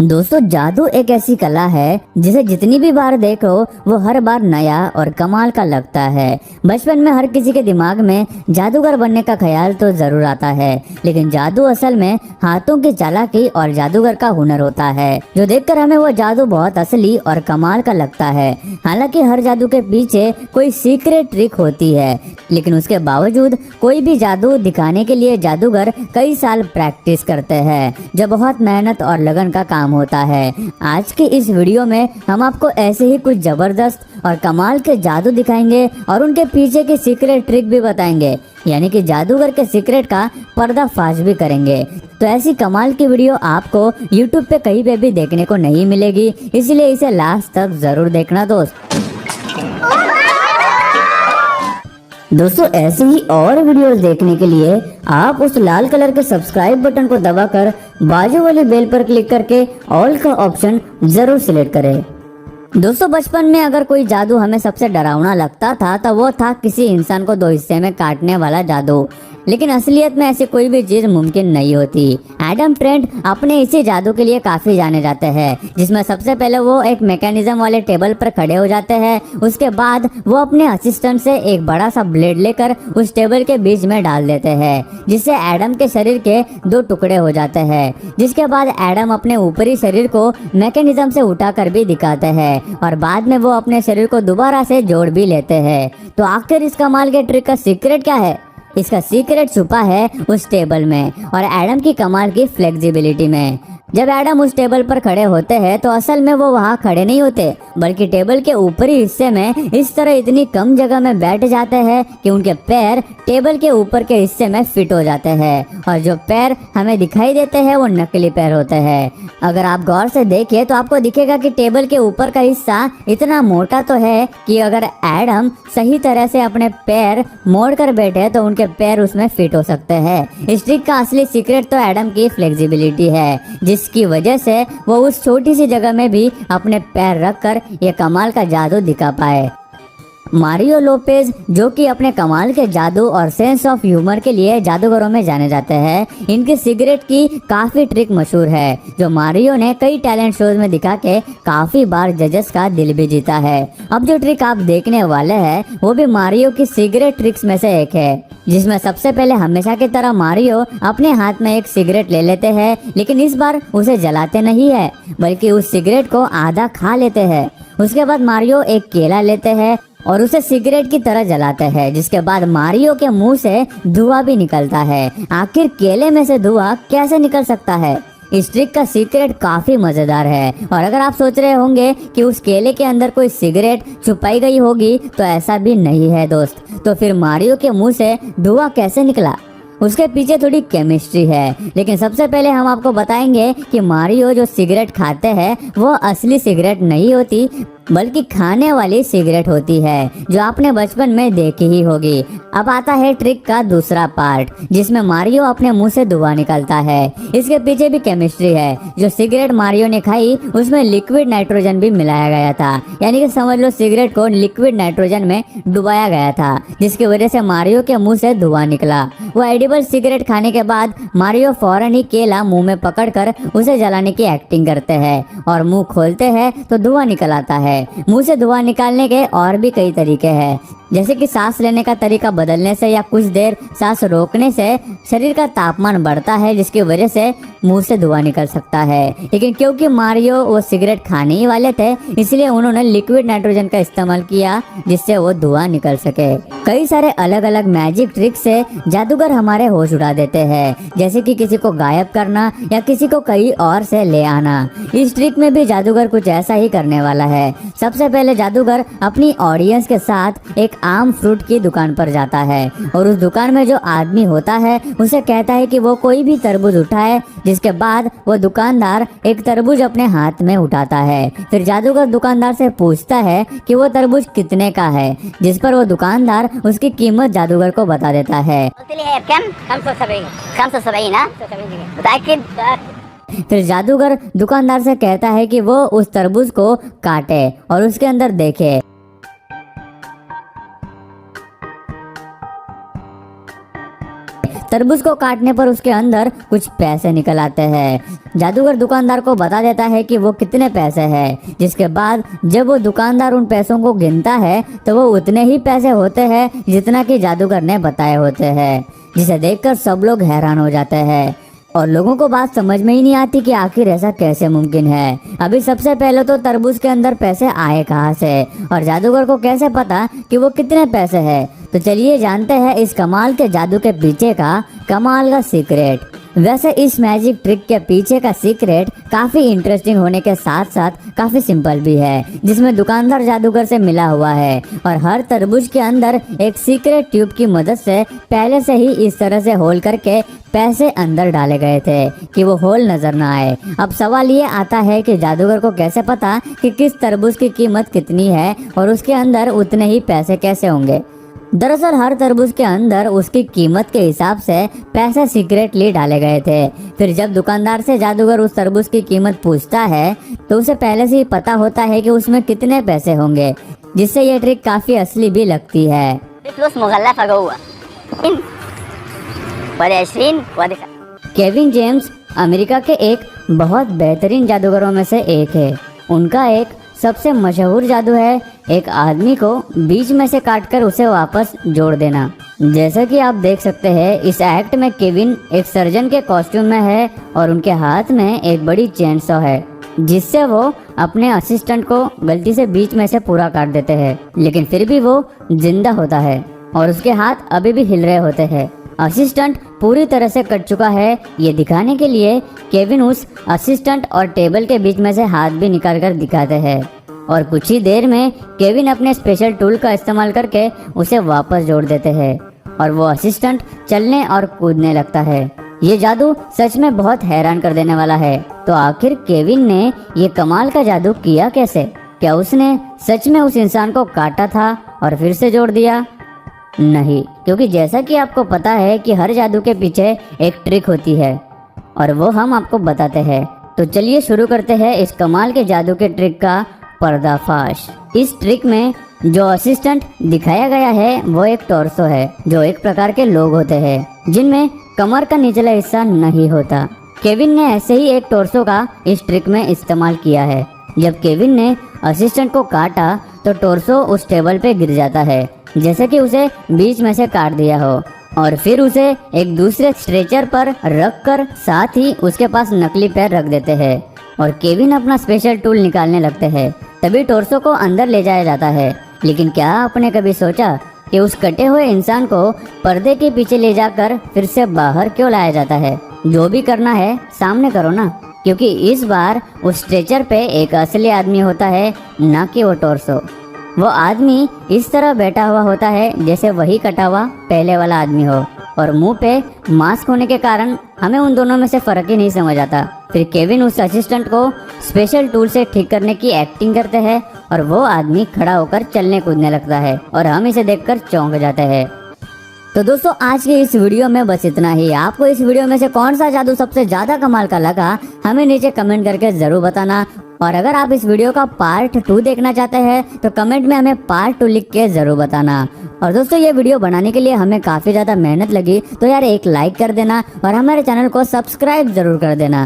दोस्तों, जादू एक ऐसी कला है जिसे जितनी भी बार देखो वो हर बार नया और कमाल का लगता है। बचपन में हर किसी के दिमाग में जादूगर बनने का ख्याल तो जरूर आता है, लेकिन जादू असल में हाथों की चालाकी और जादूगर का हुनर होता है, जो देखकर हमें वो जादू बहुत असली और कमाल का लगता है। हालांकि हर जादू के पीछे कोई सीक्रेट ट्रिक होती है, लेकिन उसके बावजूद कोई भी जादू दिखाने के लिए जादूगर कई साल प्रैक्टिस करते हैं, जो बहुत मेहनत और लगन का काम होता है। आज की इस वीडियो में हम आपको ऐसे ही कुछ जबरदस्त और कमाल के जादू दिखाएंगे और उनके पीछे की सीक्रेट ट्रिक भी बताएंगे, यानी कि जादूगर के सीक्रेट का पर्दाफाश भी करेंगे। तो ऐसी कमाल की वीडियो आपको YouTube पे कहीं पे भी देखने को नहीं मिलेगी, इसलिए इसे लास्ट तक जरूर देखना दोस्तों, ऐसे ही और वीडियोस देखने के लिए आप उस लाल कलर के सब्सक्राइब बटन को दबाकर बाजू वाली बेल पर क्लिक करके ऑल का ऑप्शन जरूर सिलेक्ट करें। दोस्तों, बचपन में अगर कोई जादू हमें सबसे डरावना लगता था तो वो था किसी इंसान को दो हिस्से में काटने वाला जादू, लेकिन असलियत में ऐसी कोई भी चीज मुमकिन नहीं होती। एडम ट्रेंट अपने इसी जादू के लिए काफी जाने जाते हैं, जिसमें सबसे पहले वो एक मैकेनिज्म वाले टेबल पर खड़े हो जाते हैं। उसके बाद वो अपने असिस्टेंट से एक बड़ा सा ब्लेड लेकर उस टेबल के बीच में डाल देते हैं, जिससे एडम के शरीर के दो टुकड़े हो जाते हैं। जिसके बाद एडम अपने ऊपरी शरीर को मैकेनिज्म से उठाकर भी दिखाते हैं और बाद में वो अपने शरीर को दोबारा से जोड़ भी लेते हैं। तो आखिर इस कमाल के ट्रिक का सीक्रेट क्या है? इसका सीक्रेट छुपा है उस टेबल में और एडम की कमाल की फ्लेक्सिबिलिटी में। जब एडम उस टेबल पर खड़े होते हैं तो असल में वो वहाँ खड़े नहीं होते, बल्कि टेबल के ऊपरी हिस्से में इस तरह इतनी कम जगह में बैठ जाते हैं कि उनके पैर टेबल के ऊपर के हिस्से में फिट हो जाते हैं, और जो पैर हमें दिखाई देते हैं वो नकली पैर होते हैं। अगर आप गौर से देखिए तो आपको दिखेगा कि टेबल के ऊपर का हिस्सा इतना मोटा तो है कि अगर एडम सही तरह से अपने पैर मोड़ कर बैठे तो उनके पैर उसमें फिट हो सकते हैं। इस ट्रिक का असली सीक्रेट तो एडम की फ्लेक्सिबिलिटी है, जिसकी वजह से वो उस छोटी सी जगह में भी अपने पैर रखकर ये कमाल का जादू दिखा पाए। मारियो लोपेज, जो कि अपने कमाल के जादू और सेंस ऑफ ह्यूमर के लिए जादूगरों में जाने जाते हैं, इनके सिगरेट की काफी ट्रिक मशहूर है, जो मारियो ने कई टैलेंट शोज में दिखा के काफी बार जजेस का दिल भी जीता है। अब जो ट्रिक आप देखने वाले हैं वो भी मारियो की सिगरेट ट्रिक्स में से एक है, जिसमें सबसे पहले हमेशा की तरह मारियो अपने हाथ में एक सिगरेट ले लेते हैं, लेकिन इस बार उसे जलाते नहीं है, बल्कि उस सिगरेट को आधा खा लेते हैं। उसके बाद मारियो एक केला लेते हैं और उसे सिगरेट की तरह जलाते हैं, जिसके बाद मारियो के मुंह से धुआं भी निकलता है। आखिर केले में से धुआं कैसे निकल सकता है? इस ट्रिक का सीक्रेट काफी मजेदार है, और अगर आप सोच रहे होंगे कि उस केले के अंदर कोई सिगरेट छुपाई गई होगी, तो ऐसा भी नहीं है दोस्त। तो फिर मारियो के मुंह से धुआं कैसे निकला? उसके पीछे थोड़ी केमिस्ट्री है, लेकिन सबसे पहले हम आपको बताएंगे कि मारियो जो सिगरेट खाते हैं वो असली सिगरेट नहीं होती, बल्कि खाने वाली सिगरेट होती है, जो आपने बचपन में देखी ही होगी। अब आता है ट्रिक का दूसरा पार्ट, जिसमें मारियो अपने मुंह से धुआं निकलता है। इसके पीछे भी केमिस्ट्री है। जो सिगरेट मारियो ने खाई उसमें लिक्विड नाइट्रोजन भी मिलाया गया था, यानी कि समझ लो सिगरेट को लिक्विड नाइट्रोजन में डुबाया गया था, जिसकी वजह से मारियो के मुंह से धुआं निकला। वो एडिबल सिगरेट खाने के बाद मारियो फौरन ही केला मुंह में पकड़कर उसे जलाने की एक्टिंग करते हैं, और मुंह खोलते हैं तो धुआं निकल आता है। मुंह से धुआं निकालने के और भी कई तरीके हैं, जैसे कि सांस लेने का तरीका बदलने से या कुछ देर सांस रोकने से शरीर का तापमान बढ़ता है, जिसकी वजह से मुंह से धुआं निकल सकता है। लेकिन क्योंकि मारियो वो सिगरेट खाने ही वाले थे, इसलिए उन्होंने लिक्विड नाइट्रोजन का इस्तेमाल किया, जिससे वो धुआं निकल सके। कई सारे अलग अलग मैजिक ट्रिक से जादूगर हमारे होश उड़ा देते हैं, जैसे कि किसी को गायब करना या किसी को कहीं और से ले आना। इस ट्रिक में भी जादूगर कुछ ऐसा ही करने वाला है। सबसे पहले जादूगर अपनी ऑडियंस के साथ एक आम फ्रूट की दुकान पर जाता है, और उस दुकान में जो आदमी होता है उसे कहता है कि वो कोई भी तरबूज उठाए, जिसके बाद वो दुकानदार एक तरबूज अपने हाथ में उठाता है। फिर जादूगर दुकानदार से पूछता है कि वो तरबूज कितने का है, जिस पर वो दुकानदार उसकी कीमत जादूगर को बता देता है। फिर जादूगर दुकानदार से कहता है कि वो उस तरबूज को काटे और उसके अंदर देखे। तरबूज को काटने पर उसके अंदर कुछ पैसे निकल आते हैं। जादूगर दुकानदार को बता देता है कि वो कितने पैसे हैं, जिसके बाद जब वो दुकानदार उन पैसों को गिनता है तो वो उतने ही पैसे होते हैं जितना कि जादूगर ने बताए होते हैं, जिसे देखकर सब लोग हैरान हो जाते हैं और लोगों को बात समझ में ही नहीं आती कि आखिर ऐसा कैसे मुमकिन है। अभी सबसे पहले तो तरबूज के अंदर पैसे आए कहाँ से और जादूगर को कैसे पता कि वो कितने पैसे हैं। तो चलिए जानते हैं इस कमाल के जादू के पीछे का कमाल का सीक्रेट। वैसे इस मैजिक ट्रिक के पीछे का सीक्रेट काफी इंटरेस्टिंग होने के साथ साथ काफी सिंपल भी है, जिसमें दुकानदार जादूगर से मिला हुआ है और हर तरबूज के अंदर एक सीक्रेट ट्यूब की मदद से पहले से ही इस तरह से होल करके पैसे अंदर डाले गए थे कि वो होल नजर ना आए। अब सवाल ये आता है कि जादूगर को कैसे पता कि किस तरबूज की कीमत कितनी है और उसके अंदर उतने ही पैसे कैसे होंगे। दरअसल हर तरबूज के अंदर उसकी कीमत के हिसाब से पैसे सीक्रेटली डाले गए थे। फिर जब दुकानदार से जादूगर उस तरबूज की कीमत पूछता है तो उसे पहले से ही पता होता है कि उसमें कितने पैसे होंगे, जिससे ये ट्रिक काफी असली भी लगती है। केविन जेम्स अमेरिका के एक बहुत बेहतरीन जादूगरों में से एक है। उनका एक सबसे मशहूर जादू है एक आदमी को बीच में से काटकर उसे वापस जोड़ देना। जैसा कि आप देख सकते हैं इस एक्ट में केविन एक सर्जन के कॉस्ट्यूम में है और उनके हाथ में एक बड़ी चेनसॉ है, जिससे वो अपने असिस्टेंट को गलती से बीच में से पूरा काट देते हैं, लेकिन फिर भी वो जिंदा होता है और उसके हाथ अभी भी हिल रहे होते हैं। असिस्टेंट पूरी तरह से कट चुका है, ये दिखाने के लिए केविन उस असिस्टेंट और टेबल के बीच में से हाथ भी निकाल कर दिखाते हैं और कुछ ही देर में केविन अपने स्पेशल टूल का इस्तेमाल करके उसे वापस जोड़ देते हैं और वो असिस्टेंट चलने और कूदने लगता है। ये जादू सच में बहुत हैरान कर देने वाला है। तो आखिर केविन ने ये कमाल का जादू किया कैसे? क्या उसने सच में उस इंसान को काटा था और फिर से जोड़ दिया? नहीं, क्योंकि जैसा कि आपको पता है कि हर जादू के पीछे एक ट्रिक होती है और वो हम आपको बताते हैं। तो चलिए शुरू करते हैं इस कमाल के जादू के ट्रिक का पर्दाफाश। इस ट्रिक में जो असिस्टेंट दिखाया गया है वो एक टॉर्सो है, जो एक प्रकार के लोग होते हैं जिनमें कमर का निचला हिस्सा नहीं होता। केविन ने ऐसे ही एक टॉर्सो का इस ट्रिक में इस्तेमाल किया है। जब केविन ने असिस्टेंट को काटा तो टॉर्सो उस टेबल पे गिर जाता है, जैसे कि उसे बीच में से काट दिया हो, और फिर उसे एक दूसरे स्ट्रेचर पर रख कर साथ ही उसके पास नकली पैर रख देते हैं और केविन अपना स्पेशल टूल निकालने लगते हैं। तभी टॉर्सो को अंदर ले जाया जाता है। लेकिन क्या आपने कभी सोचा कि उस कटे हुए इंसान को पर्दे के पीछे ले जाकर फिर से बाहर क्यों लाया जाता है? जो भी करना है सामने करो ना, क्योंकि इस बार उस स्ट्रेचर पे एक असली आदमी होता है, ना कि वो टॉर्सो। वो आदमी इस तरह बैठा हुआ होता है जैसे वही कटा हुआ पहले वाला आदमी हो और मुंह पे मास्क होने के कारण हमें उन दोनों में से फर्क ही नहीं समझ आता। फिर केविन उस असिस्टेंट को स्पेशल टूल से ठीक करने की एक्टिंग करते हैं और वो आदमी खड़ा होकर चलने कूदने लगता है और हम इसे देखकर चौंक जाते हैं। तो दोस्तों आज के इस वीडियो में बस इतना ही। आपको इस वीडियो में से कौन सा जादू सबसे ज्यादा कमाल का लगा हमें नीचे कमेंट करके जरूर बताना। और अगर आप इस वीडियो का पार्ट 2 देखना चाहते हैं तो कमेंट में हमें पार्ट 2 लिख के जरूर बताना। और दोस्तों ये वीडियो बनाने के लिए हमें काफी ज्यादा मेहनत लगी, तो यार एक लाइक कर देना और हमारे चैनल को सब्सक्राइब जरूर कर देना।